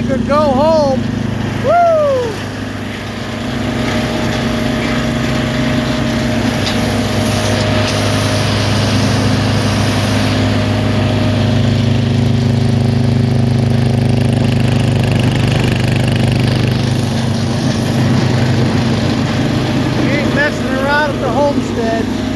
could go home. Woo! Ain't messing around at the homestead.